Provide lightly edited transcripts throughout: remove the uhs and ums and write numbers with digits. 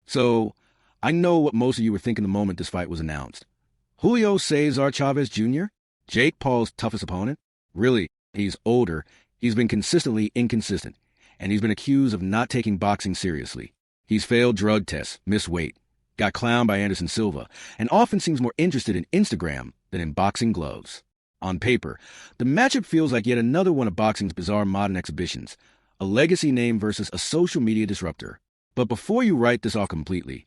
So, I know what most of you were thinking the moment this fight was announced. Julio César Chávez Jr., Jake Paul's toughest opponent? Really, he's older, he's been consistently inconsistent, and he's been accused of not taking boxing seriously. He's failed drug tests, missed weight, got clowned by Anderson Silva, and often seems more interested in Instagram than in boxing gloves. On paper, the matchup feels like yet another one of boxing's bizarre modern exhibitions, a legacy name versus a social media disruptor. But before you write this off completely,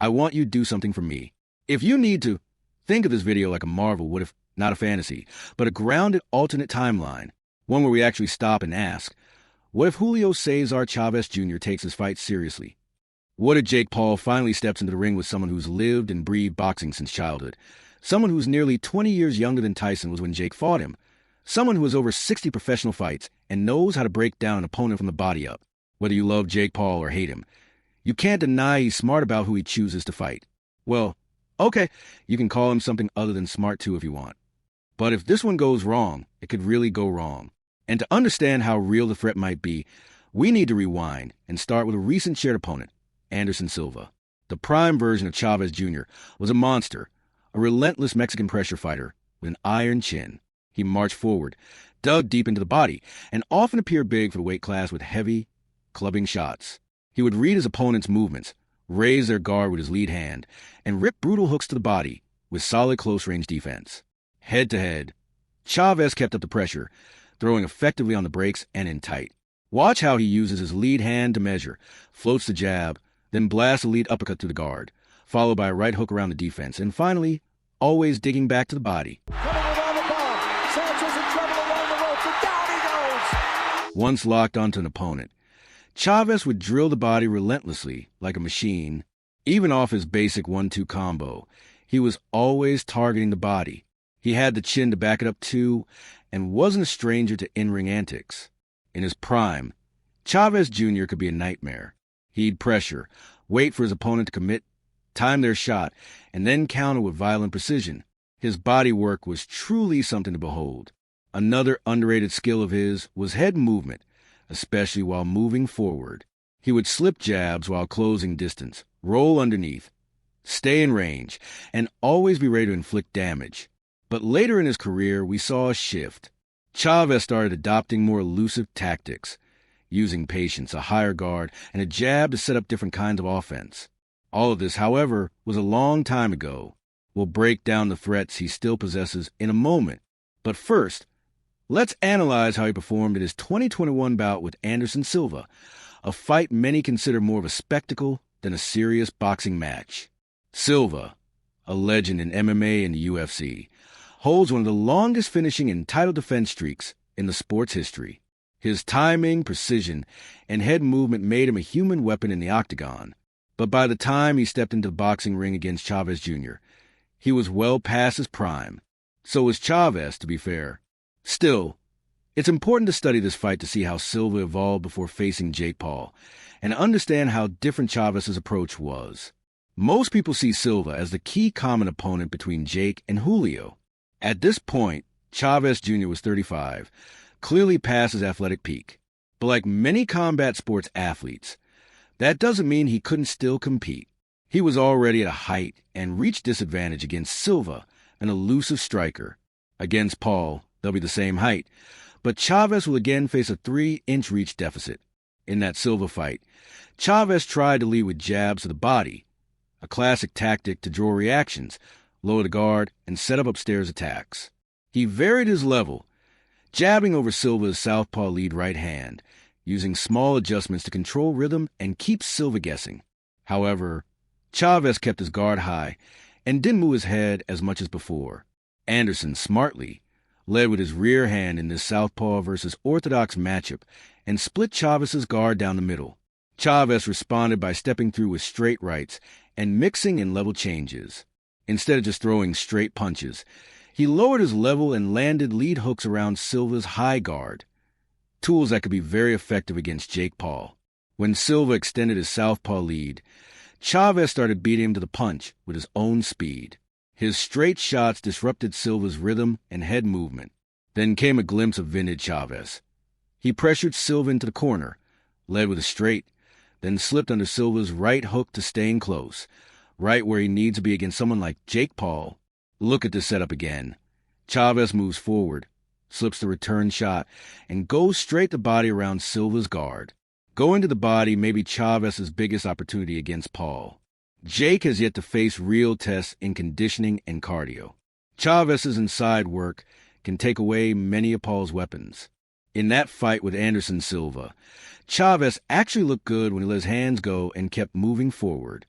I want you to do something for me. If you need to, think of this video like a Marvel what if, not a fantasy, but a grounded alternate timeline, one where we actually stop and ask, what if Julio César Chávez Jr. takes his fight seriously? What if Jake Paul finally steps into the ring with someone who's lived and breathed boxing since childhood? Someone who's nearly 20 years younger than Tyson was when Jake fought him. Someone who has over 60 professional fights and knows how to break down an opponent from the body up. Whether you love Jake Paul or hate him, you can't deny he's smart about who he chooses to fight. Well, okay, you can call him something other than smart too if you want. But if this one goes wrong, it could really go wrong. And to understand how real the threat might be, we need to rewind and start with a recent shared opponent, Anderson Silva. The prime version of Chávez Jr. was a monster, a relentless Mexican pressure fighter with an iron chin. He marched forward, dug deep into the body, and often appeared big for the weight class with heavy, clubbing shots. He would read his opponent's movements, raise their guard with his lead hand, and rip brutal hooks to the body with solid close-range defense. Head-to-head, Chávez kept up the pressure, throwing effectively on the brakes and in tight. Watch how he uses his lead hand to measure, floats the jab, then blasts a lead uppercut to the guard, followed by a right hook around the defense, and finally, always digging back to the body. Once locked onto an opponent, Chávez would drill the body relentlessly, like a machine. Even off his basic 1-2 combo, he was always targeting the body. He had the chin to back it up too, and wasn't a stranger to in-ring antics. In his prime, Chávez Jr. could be a nightmare. He'd pressure, wait for his opponent to commit, time their shot, and then counter with violent precision. His body work was truly something to behold. Another underrated skill of his was head movement, especially while moving forward. He would slip jabs while closing distance, roll underneath, stay in range, and always be ready to inflict damage. But later in his career, we saw a shift. Chávez started adopting more elusive tactics, using patience, a higher guard, and a jab to set up different kinds of offense. All of this, however, was a long time ago. We'll break down the threats he still possesses in a moment. But first, let's analyze how he performed in his 2021 bout with Anderson Silva, a fight many consider more of a spectacle than a serious boxing match. Silva, a legend in MMA and the UFC, holds one of the longest finishing and title defense streaks in the sport's history. His timing, precision, and head movement made him a human weapon in the octagon. But by the time he stepped into the boxing ring against Chávez Jr., he was well past his prime. So was Chávez, to be fair. Still, it's important to study this fight to see how Silva evolved before facing Jake Paul, and understand how different Chávez's approach was. Most people see Silva as the key common opponent between Jake and Julio. At this point, Chávez Jr. was 35, clearly past his athletic peak. But like many combat sports athletes, that doesn't mean he couldn't still compete. He was already at a height and reach disadvantage against Silva, an elusive striker. Against Paul, they'll be the same height, but Chávez will again face a 3-inch reach deficit. In that Silva fight, Chávez tried to lead with jabs to the body, a classic tactic to draw reactions, lower the guard, and set up upstairs attacks. He varied his level, jabbing over Silva's southpaw lead right hand, using small adjustments to control rhythm and keep Silva guessing. However, Chávez kept his guard high and didn't move his head as much as before. Anderson smartly led with his rear hand in this southpaw versus orthodox matchup and split Chávez's guard down the middle. Chávez responded by stepping through with straight rights and mixing in level changes. Instead of just throwing straight punches, he lowered his level and landed lead hooks around Silva's high guard, tools that could be very effective against Jake Paul. When Silva extended his southpaw lead, Chávez started beating him to the punch with his own speed. His straight shots disrupted Silva's rhythm and head movement. Then came a glimpse of vintage Chávez. He pressured Silva into the corner, led with a straight, then slipped under Silva's right hook to staying close, right where he needs to be against someone like Jake Paul. Look at the setup again. Chávez moves forward, slips the return shot, and goes straight to body around Silva's guard. Going to the body may be Chávez's biggest opportunity against Paul. Jake has yet to face real tests in conditioning and cardio. Chávez's inside work can take away many of Paul's weapons. In that fight with Anderson Silva, Chávez actually looked good when he let his hands go and kept moving forward.